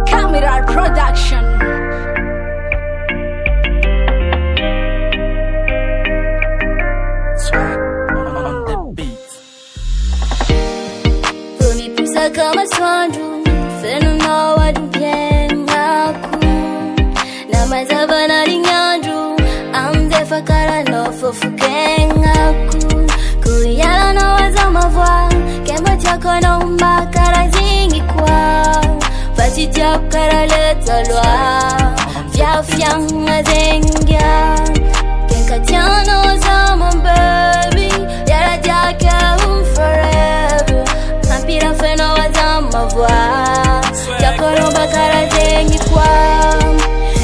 Camera Production. On the beat. Pusa kama swandu Fenono wadu piengaku Na mazava na linyandu Amze fakara no fofu kengaku Kuyala no wazama vwa Kembo chako no mbakara zingi kwa Fati chakara leta lwa Fya fya nga zengya Kenka tiano zama baby Yara jake forever Hampira feno wazama vwa Chakoro mbakara zengi kwa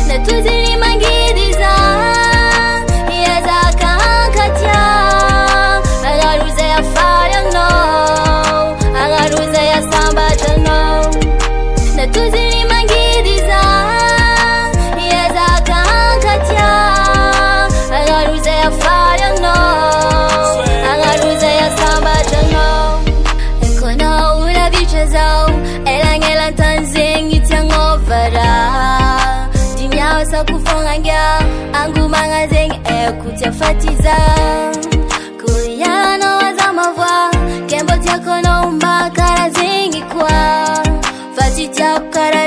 Na tuzini mangidiza Yeza kankatia Agaruze ya fire no Agaruze ya sambata no Na tuzini mangidiza Yeza kankatia Agaruze ya fire no Agaruze ya sambata no Ekono ula vichazao Elangela tanzengi tiangovara Dimyao sa kufonga Angu manga zengi kutia fatiza Kuyano wazama vwa Kembo tiako no mbakara zengi kwa Fati tiako kara